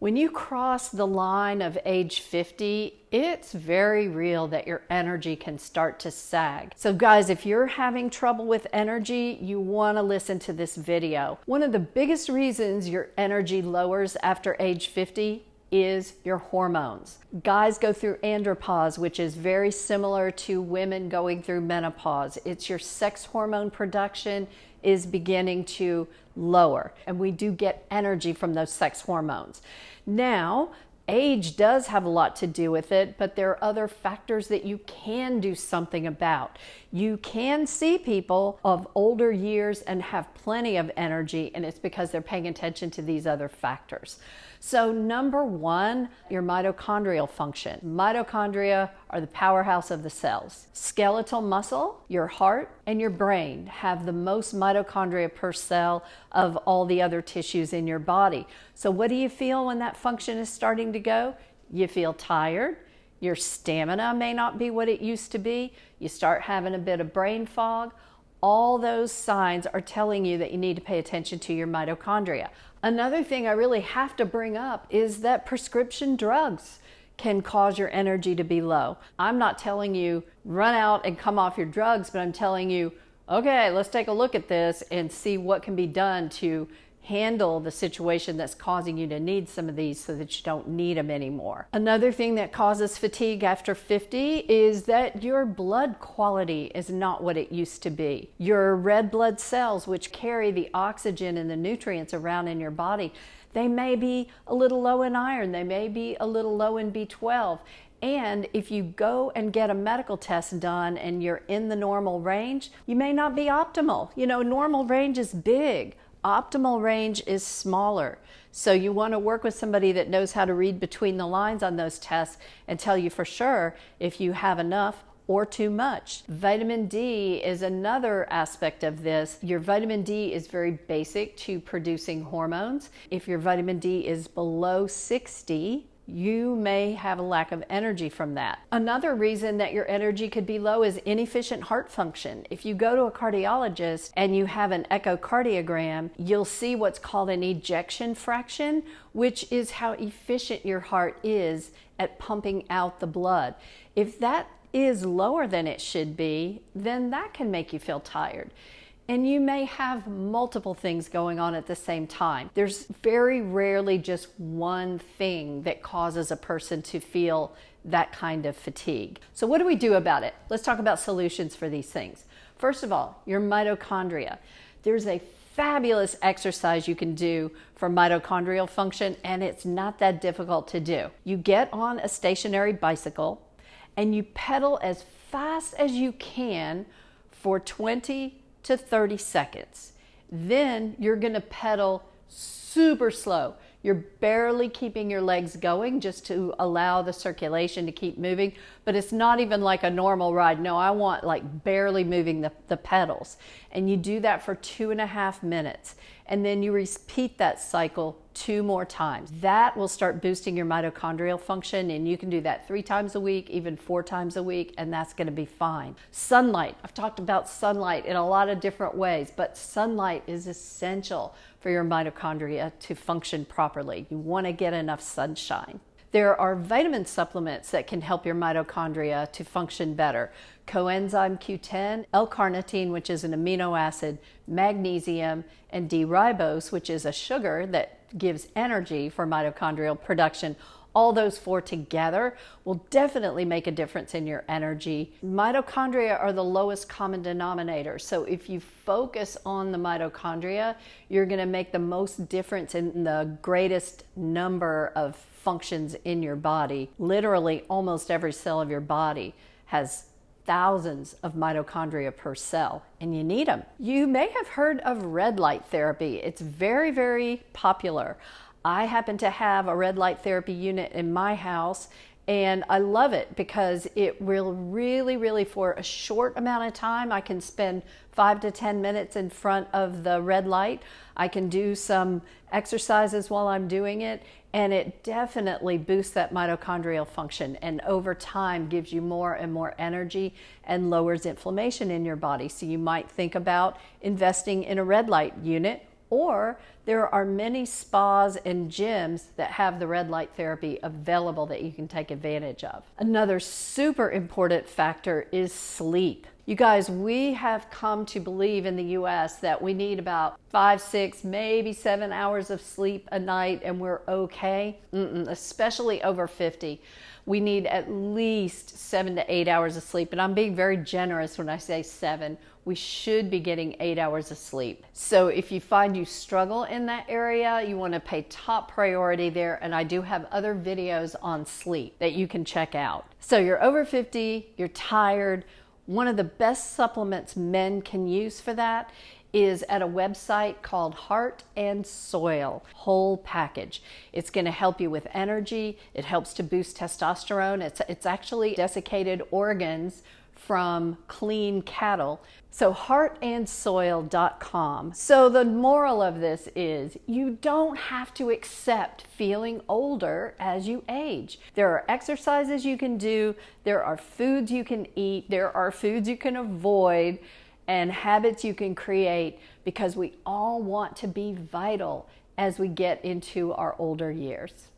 When you cross the line of age 50, it's very real that your energy can start to sag. So guys, if you're having trouble with energy, you want to listen to this video. One of the biggest reasons your energy lowers after age 50 is your hormones. Guys go through andropause, which is very similar to women going through menopause. It's your sex hormone production is beginning to lower, and we do get energy from those sex hormones. Now, age does have a lot to do with it, but there are other factors that you can do something about. You can see people of older years and have plenty of energy, and it's because they're paying attention to these other factors. So number one, your mitochondrial function. Mitochondria are the powerhouse of the cells. Skeletal muscle, your heart, and your brain have the most mitochondria per cell of all the other tissues in your body. So what do you feel when that function is starting to go? You feel tired. Your stamina may not be what it used to be. You start having a bit of brain fog. All those signs are telling you that you need to pay attention to your mitochondria. Another thing I really have to bring up is that prescription drugs can cause your energy to be low. I'm not telling you run out and come off your drugs, but I'm telling you, okay, let's take a look at this and see what can be done to handle the situation that's causing you to need some of these so that you don't need them anymore. Another thing that causes fatigue after 50 is that your blood quality is not what it used to be. Your red blood cells, which carry the oxygen and the nutrients around in your body, they may be a little low in iron, they may be a little low in B12. And if you go and get a medical test done and you're in the normal range, you may not be optimal. You know, normal range is big. Optimal range is smaller. So you want to work with somebody that knows how to read between the lines on those tests and tell you for sure if you have enough or too much. Vitamin D is another aspect of this. Your vitamin D is very basic to producing hormones. If your vitamin D is below 60, you may have a lack of energy from that. Another reason that your energy could be low is inefficient heart function. If you go to a cardiologist and you have an echocardiogram, you'll see what's called an ejection fraction, which is how efficient your heart is at pumping out the blood. If that is lower than it should be, then that can make you feel tired. And you may have multiple things going on at the same time. There's very rarely just one thing that causes a person to feel that kind of fatigue. So what do we do about it? Let's talk about solutions for these things. First of all, your mitochondria. There's a fabulous exercise you can do for mitochondrial function, and it's not that difficult to do. You get on a stationary bicycle and you pedal as fast as you can for 20 to 30 seconds. Then you're gonna pedal super slow. You're barely keeping your legs going just to allow the circulation to keep moving, but it's not even like a normal ride. No, I want like barely moving the pedals. And you do that for 2.5 minutes. And then you repeat that cycle 2 more times. That will start boosting your mitochondrial function, and you can do that 3 times a week, even 4 times a week, and that's gonna be fine. Sunlight, I've talked about sunlight in a lot of different ways, but sunlight is essential for your mitochondria to function properly. You wanna get enough sunshine. There are vitamin supplements that can help your mitochondria to function better. Coenzyme Q10, L-Carnitine, which is an amino acid, magnesium, and D-Ribose, which is a sugar that gives energy for mitochondrial production. All those 4 together will definitely make a difference in your energy. Mitochondria are the lowest common denominator. So if you focus on the mitochondria, you're going to make the most difference in the greatest number of functions in your body. Literally almost every cell of your body has thousands of mitochondria per cell, and you need them. You may have heard of red light therapy. It's very, very popular. I happen to have a red light therapy unit in my house, and I love it because it will really, for a short amount of time, I can spend 5 to 10 minutes in front of the red light. I can do some exercises while I'm doing it, and it definitely boosts that mitochondrial function, and over time gives you more and more energy and lowers inflammation in your body. So you might think about investing in a red light unit or there are many spas and gyms that have the red light therapy available that you can take advantage of. Another super important factor is sleep. You guys, we have come to believe in the US that we need about 5, 6, maybe 7 hours of sleep a night and we're okay. Especially over 50. We need at least 7 to 8 hours of sleep. And I'm being very generous when I say 7. We should be getting 8 hours of sleep. So if you find you struggle in that area, you want to pay top priority there. And I do have other videos on sleep that you can check out. So you're over 50, you're tired. One of the best supplements men can use for that is at a website called Heart and Soil Whole Package. It's going to help you with energy. It helps to boost testosterone. It's actually desiccated organs from clean cattle. So heartandsoil.com. So the moral of this is you don't have to accept feeling older as you age. There are exercises you can do. There are foods you can eat. There are foods you can avoid, and habits you can create, because we all want to be vital as we get into our older years.